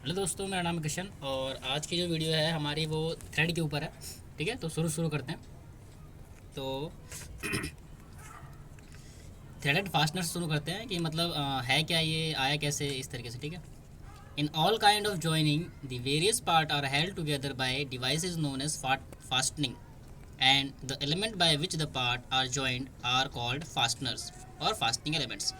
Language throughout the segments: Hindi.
हेलो दोस्तों, मेरा नाम है किशन और आज की जो वीडियो है हमारी वो थ्रेड के ऊपर है। ठीक है, तो शुरू करते हैं। तो थ्रेडेड फास्टनर शुरू करते हैं कि मतलब है क्या, ये आया कैसे, इस तरीके से। ठीक है, in all kind of joining the various part are held together by devices known as fastening and the element by which the part are joined are called fasteners or fastening elements.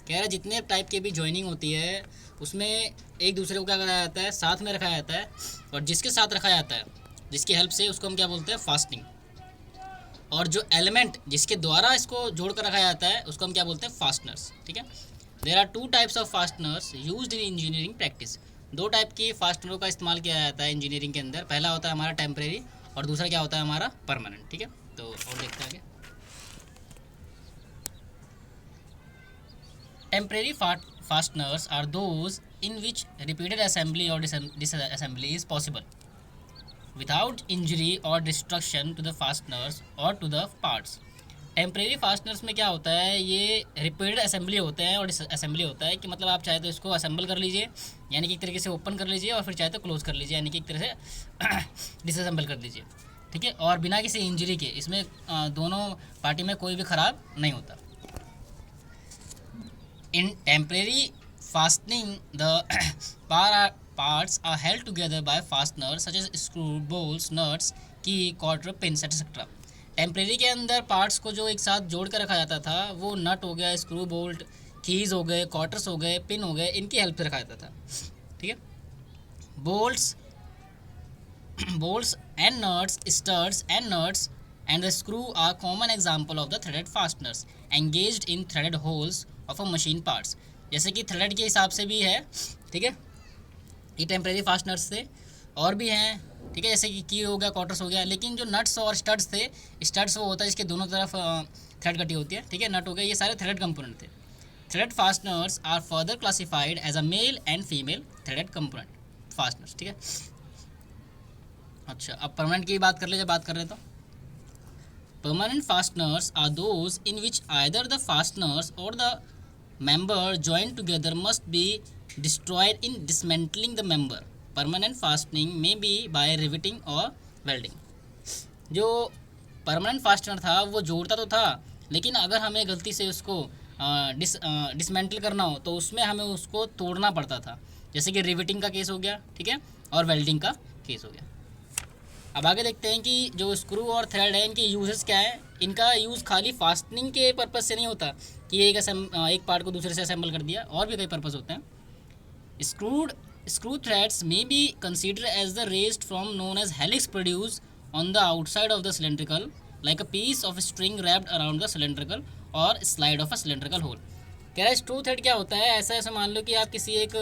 कह रहा है जितने टाइप की भी जॉइनिंग होती है उसमें एक दूसरे को क्या करा जाता है, साथ में रखा जाता है। और जिसके साथ रखा जाता है, जिसकी हेल्प से, उसको हम क्या बोलते हैं, फास्टनिंग। और जो एलिमेंट जिसके द्वारा इसको जोड़ कर रखा जाता है उसको हम क्या बोलते हैं, फास्टनर्स। ठीक है, there are two types of fasteners use in engineering practice. दो टाइप की फास्टनरों का इस्तेमाल किया जाता है इंजीनियरिंग के अंदर। पहला होता है हमारा टेम्परेरी और दूसरा क्या होता है हमारा परमानेंट। ठीक है, तो और देखते हैं आगे। Temporary fasteners are those in which repeated assembly or disassembly is possible without injury or destruction to the fasteners or to the parts. Temporary fasteners में क्या होता है, ये रिपीटेड असेंबली होते हैं और असेंबली होता है कि मतलब आप चाहे तो इसको असेंबल कर लीजिए, यानी कि एक तरीके से ओपन कर लीजिए, और फिर चाहे तो क्लोज कर लीजिए, यानी कि एक तरह से डिसअसेंबल कर दीजिए। ठीक है, और बिना किसी इंजरी के। इसमें दोनों पार्टी में कोई भी ख़राब नहीं होता। In temporary fastening, the parts are held together by fasteners such as screw, bolts, nuts, key, quarter, pins, etc. Temporary के अंदर पार्ट्स को जो एक साथ जोड़ कर रखा जाता था वो नट हो गया, स्क्रू बोल्ट, कीज़ हो गए, क्वार्टर्स हो गए, पिन हो गए, इनकी हेल्प से रखा जाता था। ठीक है, bolts bolts and nuts, studs and nuts and the screw are common example of the threaded fasteners engaged in threaded holes of a machine parts। जैसे कि थ्रेड के हिसाब से भी है। ठीक है, ये टेम्परेरी फास्टनर्स थे और भी हैं। ठीक है, जैसे कि की हो गया, क्वार्टर्स हो गया। लेकिन जो नट्स और स्टड्स थे, स्टड्स वो होता है जिसके दोनों तरफ थ्रेड कटी होती है। ठीक है, नट हो गया, ये सारे थ्रेड कंपोनेंट थे। Thread fasteners are further classified as a male and female threaded component fasteners. ठीक है, अच्छा, अब परमानेंट की बात कर ले, जब बात कर रहे तो permanent fasteners are those in which either the fasteners or the member join together must be destroyed in dismantling the member. Permanent fastening may be by riveting or welding. जो परमानेंट फास्टनर था वो जोड़ता तो था, लेकिन अगर हमें गलती से उसको डिसमेंटल करना हो तो उसमें हमें उसको तोड़ना पड़ता था, जैसे कि रिविटिंग का केस हो गया। ठीक है, और वेल्डिंग का केस हो गया। अब आगे देखते हैं कि जो स्क्रू और थ्रेड है इनके यूजेस क्या है। इनका यूज़ खाली फास्टनिंग के पर्पज़ से नहीं होता कि एक पार्ट को दूसरे से असेंबल कर दिया, और भी कई पर्पज़ होते हैं। Screw threads may be consider as the raised from known as helix produced on the outside of the cylindrical like a piece of string wrapped around the cylindrical or slide of a cylindrical hole. कह रहा है स्क्रू थ्रेड क्या होता है, ऐसा मान लो कि आप किसी एक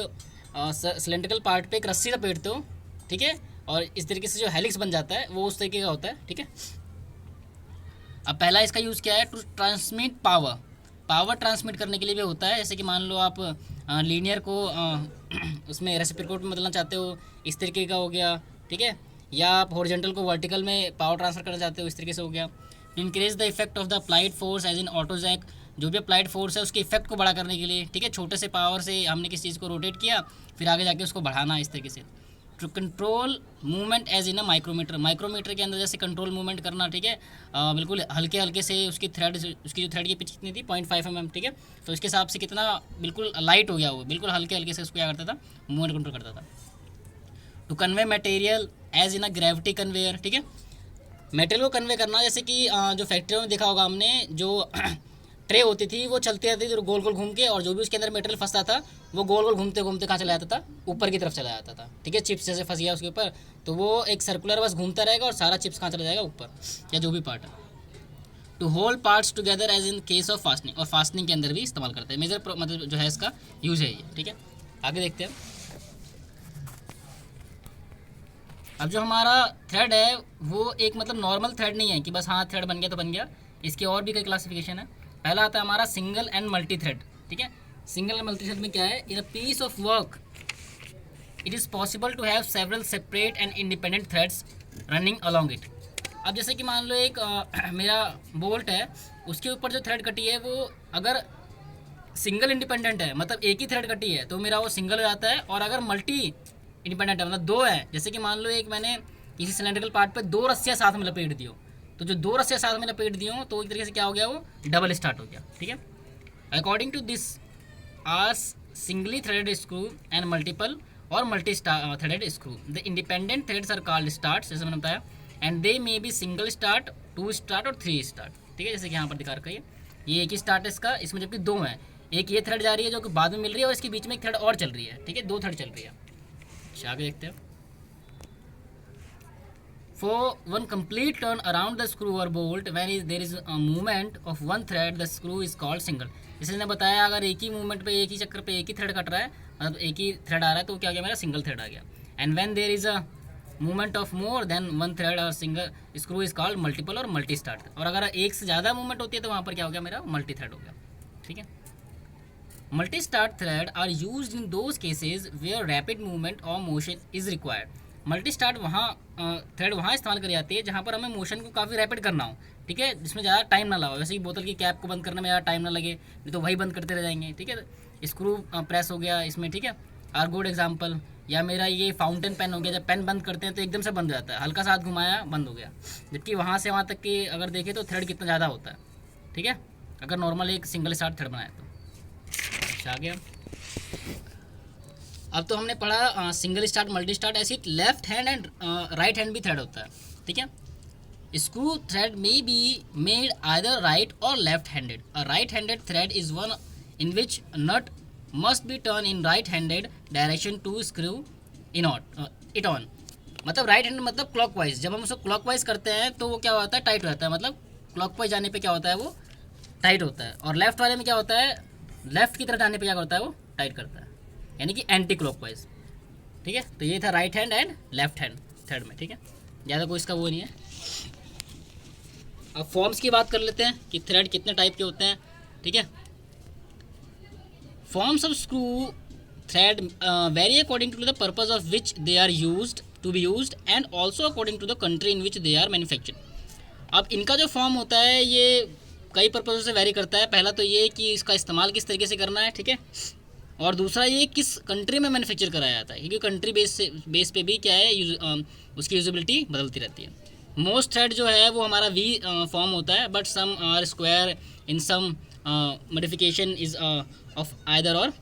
सिलेंड्रिकल पार्ट पे एक रस्सी लपेटते हो। ठीक है, और इस तरीके से जो हेलिक्स बन जाता है वो उस तरीके का होता है। ठीक है, अब पहला इसका यूज़ क्या है, टू ट्रांसमिट पावर ट्रांसमिट करने के लिए भी होता है। जैसे कि मान लो आप लीनियर को उसमें रेसिप्रोकेट में बदलना चाहते हो, इस तरीके का हो गया। ठीक है, या आप हॉरिजॉन्टल को वर्टिकल में पावर ट्रांसफर करना चाहते हो, इस तरीके से हो गया। To increase the effect of the applied force as in auto jack, जो भी अप्लाइड फोर्स है उसके इफेक्ट को बड़ा करने के लिए। ठीक है, छोटे से पावर से हमने किसी चीज़ को रोटेट किया, फिर आगे जाके उसको बढ़ाना, इस तरीके से। To control movement as in a micrometer के अंदर जैसे कंट्रोल मूवमेंट करना। ठीक है, बिल्कुल हल्के हल्के से उसकी जो थ्रेड की पिच कितनी थी, 0.5 mm। ठीक है, तो इसके हिसाब से कितना बिल्कुल लाइट हो गया, वो बिल्कुल हल्के हल्के से उसको क्या करता था, मूवमेंट कंट्रोल करता था। To convey material as in a gravity conveyor. ठीक है, मेटेरियल को कन्वे करना, जैसे कि जो फैक्ट्रियों में देखा होगा हमने, जो ट्रे होती थी वो चलती रहती थी गोल गोल घूम के, और जो भी उसके अंदर मटेरियल फंसता था वो गोल गोल घूमते घूमते कहाँ चला जाता था, ऊपर की तरफ चला जाता था। ठीक है, चिप्स जैसे फंस गया उसके ऊपर तो वो एक सर्कुलर बस घूमता रहेगा और सारा चिप्स कहाँ चला जाएगा, ऊपर, या जो भी पार्ट है। To hold parts together as in case of fastening, और फास्टनिंग के अंदर भी इस्तेमाल करते हैं। मेजर मतलब जो है इसका यूज है ये। ठीक है, आगे देखते हैं। अब जो हमारा थ्रेड है वो एक मतलब नॉर्मल थ्रेड नहीं है कि बस हाँ थ्रेड बन गया तो बन गया, इसकी और भी कई क्लासिफिकेशन है। पहला आता है हमारा सिंगल एंड मल्टी थ्रेड। ठीक है, सिंगल एंड मल्टी थ्रेड में क्या है, in a piece of work it is possible to have several separate and independent threads running along it. अब जैसे कि मान लो एक मेरा बोल्ट है, उसके ऊपर जो थ्रेड कटी है वो अगर सिंगल इंडिपेंडेंट है, मतलब एक ही थ्रेड कटी है, तो मेरा वो सिंगल हो जाता है। और अगर मल्टी इंडिपेंडेंट है, मतलब दो है। जैसे कि मान लो एक मैंने किसी सिलेंड्रिकल पार्ट पे दो रस्सियाँ साथ में लपेट दी हो, तो जो दो रस्सियाँ साथ में लपेट दी हो तो एक तरीके से क्या हो गया, वो डबल स्टार्ट हो गया। ठीक है, according to this are singly threaded screw and multiple or multi threaded screw. The independent threads are called start, जैसे मैंने बताया, and they may be single start, two start or three start. ठीक है, जैसे कि यहाँ पर दिखा रखा है ये एक ही स्टार्ट है इसका, इसमें जबकि दो हैं, एक ये थ्रेड जा रही है जो कि बाद में मिल रही है और इसके बीच में एक थ्रेड और चल रही है। ठीक है, दो थ्रेड चल रही है। अच्छा आगे देखते हैं। For one complete turn around the screw or bolt, when there is a movement of one thread, the screw is called single। इसलिए ने बताया अगर एक ही मूवमेंट पे, एक ही चक्कर पे एक ही थ्रेड कट रहा है, मतलब एक ही थ्रेड आ रहा है, तो क्या गया मेरा, सिंगल थ्रेड आ गया। And when there is a movement of more than one thread or single screw is called multiple or multi start. और अगर एक से ज़्यादा मूवमेंट होती है तो वहाँ पर क्या हो गया मेरा, मल्टी थ्रेड हो गया। ठीक है, multi start thread are used in those cases where rapid movement or motion is required. Multi start वहाँ थ्रेड वहाँ इस्तेमाल करी जाती है जहाँ पर हमें मोशन को काफ़ी रैपिड करना हो। ठीक है, जिसमें ज़्यादा टाइम ना लगा, वैसे कि बोतल की कैप को बंद करने में ज़्यादा टाइम ना लगे, नहीं तो वही बंद करते रह जाएंगे। ठीक है, स्क्रू प्रेस हो गया इसमें। ठीक है, आर गुड एग्जाम्पल, या मेरा ये फाउंटेन पेन हो गया, जब पेन बंद करते हैं तो एकदम से बंद हो जाता है, हल्का सा हाथ घुमाया बंद हो गया, जबकि वहाँ से वहाँ तक की अगर देखें तो थ्रेड कितना ज़्यादा होता है। ठीक है, अगर नॉर्मल एक सिंगल स्टार्ट थ्रेड बनाया तो। अच्छा आ गया, अब तो हमने पढ़ा सिंगल स्टार्ट, मल्टी स्टार्ट, ऐसी left hand and right hand भी थ्रेड होता है। ठीक है, screw thread may be made either right or left handed. A right handed thread is one in which nut must be turn in right handed direction to screw in it on. मतलब राइट हैंड मतलब क्लॉकवाइज, जब हम उसको क्लॉकवाइज करते हैं तो वो क्या होता है, टाइट हो जाता है, मतलब क्लॉकवाइज जाने पे क्या होता है, वो टाइट होता है। और लेफ्ट वाले में क्या होता है, लेफ्ट की तरफ जाने पे क्या करता है, वो टाइट करता है, यानी कि एंटी क्लॉकवाइज। ठीक है, तो ये था right hand and left hand thread में। ठीक है, ज़्यादा कोई इसका वो नहीं है। अब फॉर्म्स की बात कर लेते हैं कि थ्रेड कितने टाइप के होते हैं। ठीक है, forms of screw thread vary according to the purpose of which they are used to be used and also according to the country in which they are manufactured. अब इनका जो फॉर्म होता है ये कई पर्पज़ों से वेरी करता है। पहला तो ये कि इसका इस्तेमाल किस तरीके से करना है। ठीक है, और दूसरा ये किस कंट्री में मैन्युफैक्चर कराया जाता है, क्योंकि कंट्री बेस पे भी क्या है उसकी यूजेबिलिटी बदलती रहती है। मोस्ट थ्रेड जो है वो हमारा वी फॉर्म होता है, but some are square, in some modification is of either or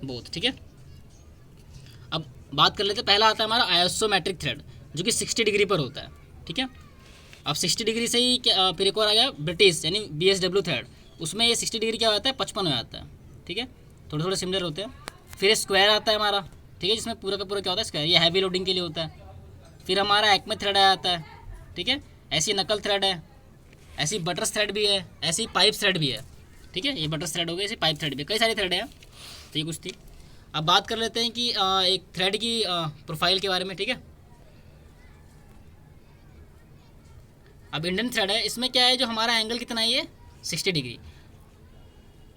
both. ठीक है, अब बात कर लेते हैं, पहला आता है हमारा आइसोमेट्रिक थ्रेड जो कि 60 डिग्री पर होता है। ठीक है, अब 60 डिग्री से ही फिर एक और आ गया ब्रिटिश यानी BSW थ्रेड, उसमें ये 60 डिग्री क्या होता है, 55 हो जाता है। ठीक है, थोड़े थोड़े सिमिलर होते हैं। फिर स्क्वायर आता है हमारा, ठीक है, जिसमें पूरा का पूरा क्या होता है, स्क्वायर, ये हैवी लोडिंग के लिए होता है। फिर हमारा एक्मे थ्रेड आ जाता है। ठीक है, ऐसी नकल थ्रेड है, ऐसी बटर्स थ्रेड भी है, ऐसी पाइप थ्रेड भी है। ठीक है, ये बटर्स थ्रेड हो गई, ऐसी पाइप थ्रेड भी है, कई सारी थ्रेड है। तो ये कुछ थी। अब बात कर लेते हैं कि एक थ्रेड की प्रोफाइल के बारे में। ठीक है, अब इंडियन थ्रेड है, इसमें क्या है, जो हमारा एंगल कितना है, ये 60 डिग्री,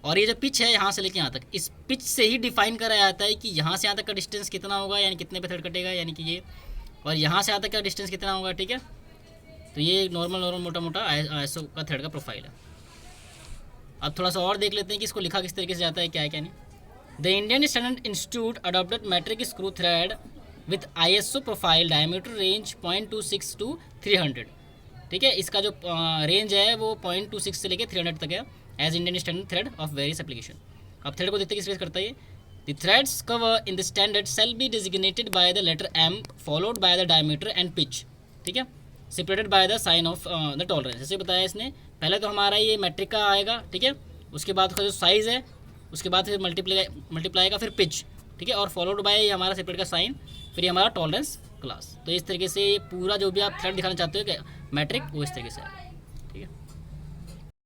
और ये जो पिच है यहाँ से लेके यहाँ तक, इस पिच से ही डिफाइन करा जाता है कि यहाँ से यहाँ तक का डिस्टेंस कितना होगा, यानी कितने पे थ्रेड कटेगा, यानी कि ये, और यहाँ से यहाँ तक का डिस्टेंस कितना होगा। ठीक है, तो ये नॉर्मल मोटा मोटा आईएसओ का थ्रेड का प्रोफाइल है। अब थोड़ा सा और देख लेते हैं कि इसको लिखा किस तरीके से जाता है, क्या है क्या नहीं। The Indian standard institute adopted metric screw thread with ISO profile diameter range 0.26 to 300। ठीक है, इसका जो रेंज है वो 0.26 से लेकर 300 तक है, as Indian standard thread of various application. अब थ्रेड को देखते हैं किस तरह करता है ये। The threads cover in the standard shall be designated by the letter M followed by the diameter and pitch. ठीक है, separated by the sign of the tolerance. जैसे बताया इसने, पहले तो हमारा ये मैट्रिक का आएगा। ठीक है, उसके बाद उसका जो साइज़ है, उसके बाद फिर मल्टीप्लाई का फिर पिच। ठीक है, और फॉलोड बाय हमारा सेपरेट का साइन, फिर ये हमारा टॉलरेंस क्लास। तो इस तरीके से पूरा जो भी आप थ्रेड दिखाना चाहते हो मैट्रिक, वो इस तरीके से है।